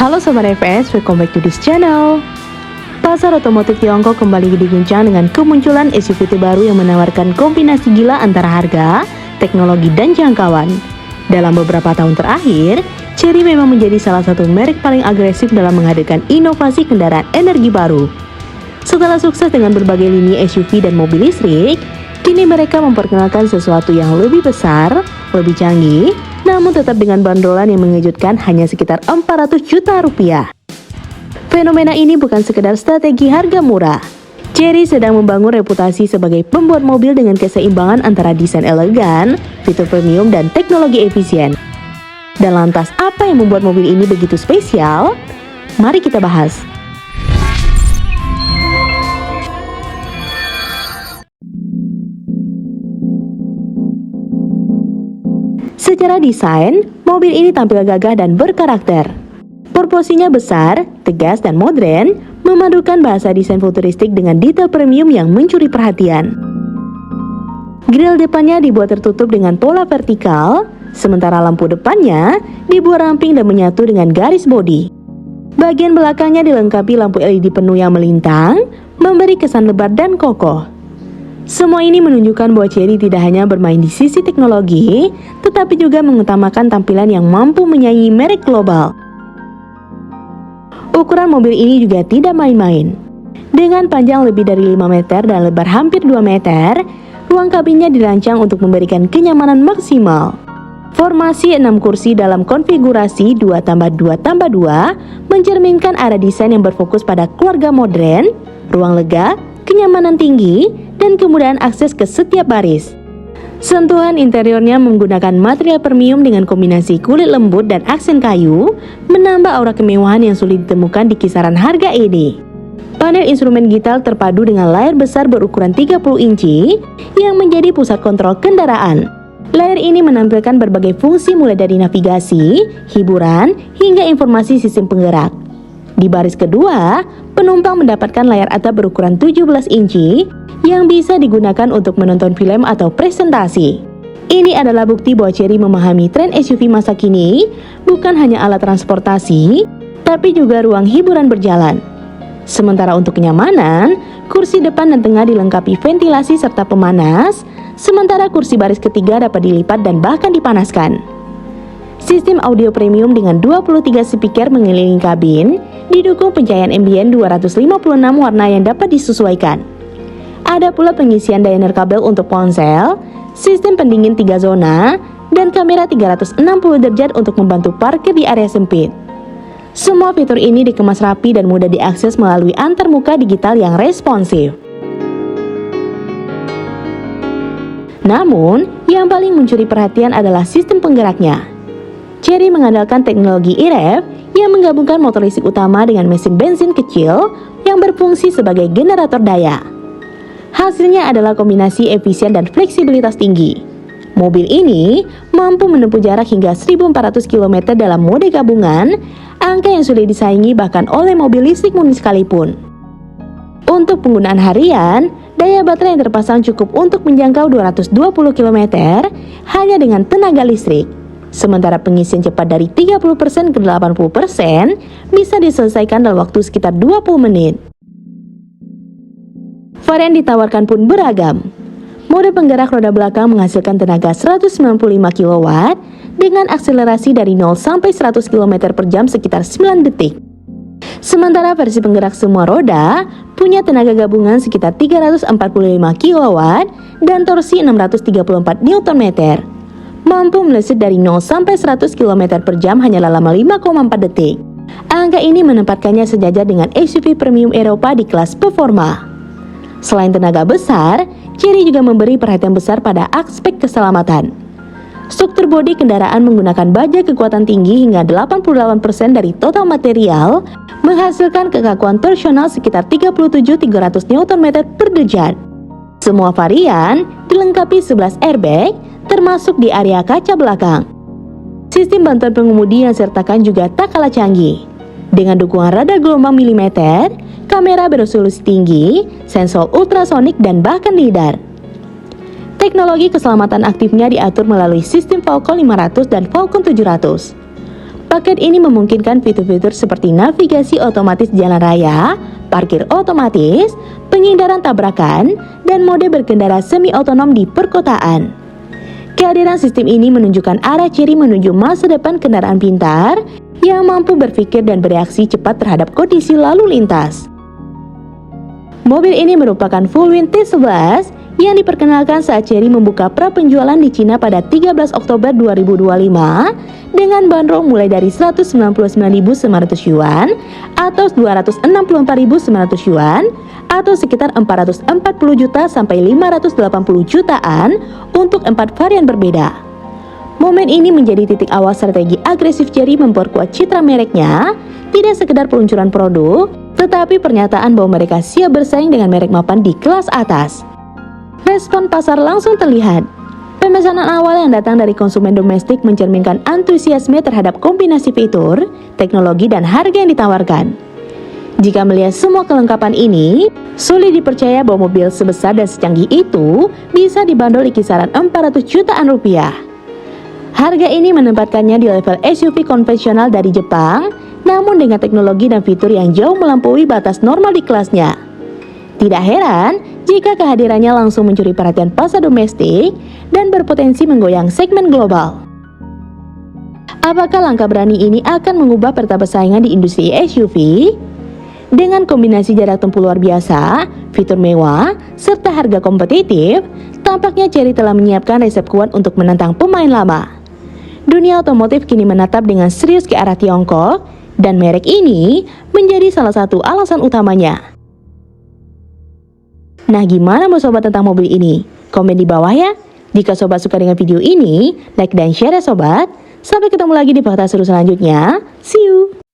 Halo Sobat FS, welcome back to this channel. Pasar otomotif Tiongkok kembali diguncang dengan kemunculan SUV terbaru yang menawarkan kombinasi gila antara harga, teknologi, dan jangkauan. Dalam beberapa tahun terakhir, Chery memang menjadi salah satu merek paling agresif dalam menghadirkan inovasi kendaraan energi baru. Setelah sukses dengan berbagai lini SUV dan mobil listrik, kini mereka memperkenalkan sesuatu yang lebih besar, lebih canggih, namun tetap dengan banderolan yang mengejutkan hanya sekitar 400 juta rupiah. Fenomena ini bukan sekedar strategi harga murah. Chery sedang membangun reputasi sebagai pembuat mobil dengan keseimbangan antara desain elegan, fitur premium, dan teknologi efisien. Dan lantas apa yang membuat mobil ini begitu spesial? Mari kita bahas. Secara desain, mobil ini tampil gagah dan berkarakter. Proporsinya besar, tegas, dan modern, memadukan bahasa desain futuristik dengan detail premium yang mencuri perhatian. Grill depannya dibuat tertutup dengan pola vertikal, sementara lampu depannya dibuat ramping dan menyatu dengan garis bodi. Bagian belakangnya dilengkapi lampu LED penuh yang melintang, memberi kesan lebar dan kokoh. Semua ini menunjukkan bahwa Chery tidak hanya bermain di sisi teknologi, tetapi juga mengutamakan tampilan yang mampu menyaingi merek global. Ukuran mobil ini juga tidak main-main. Dengan panjang lebih dari 5 meter dan lebar hampir 2 meter, ruang kabinnya dirancang untuk memberikan kenyamanan maksimal. Formasi 6 kursi dalam konfigurasi 2+2+2 mencerminkan arah desain yang berfokus pada keluarga modern, ruang lega, kenyamanan tinggi, dan kemudahan akses ke setiap baris. Sentuhan interiornya menggunakan material premium dengan kombinasi kulit lembut dan aksen kayu, menambah aura kemewahan yang sulit ditemukan di kisaran harga ini. Panel instrumen digital terpadu dengan layar besar berukuran 30 inci yang menjadi pusat kontrol kendaraan. Layar ini menampilkan berbagai fungsi mulai dari navigasi, hiburan, hingga informasi sistem penggerak. Di baris kedua, penumpang mendapatkan layar atap berukuran 17 inci yang bisa digunakan untuk menonton film atau presentasi. Ini adalah bukti bahwa Chery memahami tren SUV masa kini, bukan hanya alat transportasi, tapi juga ruang hiburan berjalan. Sementara untuk kenyamanan, kursi depan dan tengah dilengkapi ventilasi serta pemanas, sementara kursi baris ketiga dapat dilipat dan bahkan dipanaskan. Sistem audio premium dengan 23 speaker mengelilingi kabin, didukung pencahayaan ambient 256 warna yang dapat disesuaikan. Ada pula pengisian daya nirkabel untuk ponsel, sistem pendingin 3 zona, dan kamera 360 derajat untuk membantu parkir di area sempit. Semua fitur ini dikemas rapi dan mudah diakses melalui antarmuka digital yang responsif. Namun, yang paling mencuri perhatian adalah sistem penggeraknya. Chery mengandalkan teknologi e-rev yang menggabungkan motor listrik utama dengan mesin bensin kecil yang berfungsi sebagai generator daya. Hasilnya adalah kombinasi efisien dan fleksibilitas tinggi. Mobil ini mampu menempuh jarak hingga 1.400 km dalam mode gabungan, angka yang sulit disaingi bahkan oleh mobil listrik murni sekalipun. Untuk penggunaan harian, daya baterai yang terpasang cukup untuk menjangkau 220 km hanya dengan tenaga listrik. Sementara pengisian cepat dari 30% ke 80% bisa diselesaikan dalam waktu sekitar 20 menit. Varian ditawarkan pun beragam. Mode penggerak roda belakang menghasilkan tenaga 195 kW dengan akselerasi dari 0 sampai 100 km per jam sekitar 9 detik. Sementara versi penggerak semua roda punya tenaga gabungan sekitar 345 kW dan torsi 634 Nm. Mampu melesat dari 0 sampai 100 km per jam hanya dalam 5,4 detik. Angka ini menempatkannya sejajar dengan SUV premium Eropa di kelas performa. Selain tenaga besar, Chery juga memberi perhatian besar pada aspek keselamatan. Struktur bodi kendaraan menggunakan baja kekuatan tinggi hingga 88% dari total material, menghasilkan kekakuan torsional sekitar 37.300 Nm per derajat. Semua varian dilengkapi 11 airbag, termasuk di area kaca belakang. Sistem bantuan pengemudi yang disertakan juga tak kalah canggih. Dengan dukungan radar gelombang milimeter, kamera beresolusi tinggi, sensor ultrasonik, dan bahkan lidar. Teknologi keselamatan aktifnya diatur melalui sistem Falcon 500 dan Falcon 700. Paket ini memungkinkan fitur-fitur seperti navigasi otomatis jalan raya, parkir otomatis, penghindaran tabrakan, dan mode berkendara semi-otonom di perkotaan. Kehadiran sistem ini menunjukkan arah Chery menuju masa depan kendaraan pintar yang mampu berpikir dan bereaksi cepat terhadap kondisi lalu lintas. Mobil ini merupakan full-win T11 yang diperkenalkan saat Chery membuka pra-penjualan di Cina pada 13 Oktober 2025 dengan bandrol mulai dari 199.900 yuan atau 264.900 yuan atau sekitar 440 juta sampai 580 jutaan untuk 4 varian berbeda. Momen ini menjadi titik awal strategi agresif Chery memperkuat citra mereknya, tidak sekedar peluncuran produk, tetapi pernyataan bahwa mereka siap bersaing dengan merek mapan di kelas atas. Respon pasar langsung terlihat. Pemesanan awal yang datang dari konsumen domestik mencerminkan antusiasme terhadap kombinasi fitur, teknologi, dan harga yang ditawarkan. Jika melihat semua kelengkapan ini, sulit dipercaya bahwa mobil sebesar dan secanggih itu bisa dibanderol di kisaran 400 jutaan rupiah. Harga ini menempatkannya di level SUV konvensional dari Jepang, namun dengan teknologi dan fitur yang jauh melampaui batas normal di kelasnya. Tidak heran jika kehadirannya langsung mencuri perhatian pasar domestik dan berpotensi menggoyang segmen global. Apakah langkah berani ini akan mengubah peta persaingan di industri SUV? Dengan kombinasi jarak tempuh luar biasa, fitur mewah, serta harga kompetitif, tampaknya Chery telah menyiapkan resep kuat untuk menantang pemain lama. Dunia otomotif kini menatap dengan serius ke arah Tiongkok, dan merek ini menjadi salah satu alasan utamanya. Nah, gimana mau sobat tentang mobil ini? Komen di bawah ya. Jika sobat suka dengan video ini, like dan share ya sobat. Sampai ketemu lagi di fakta seru selanjutnya. See you!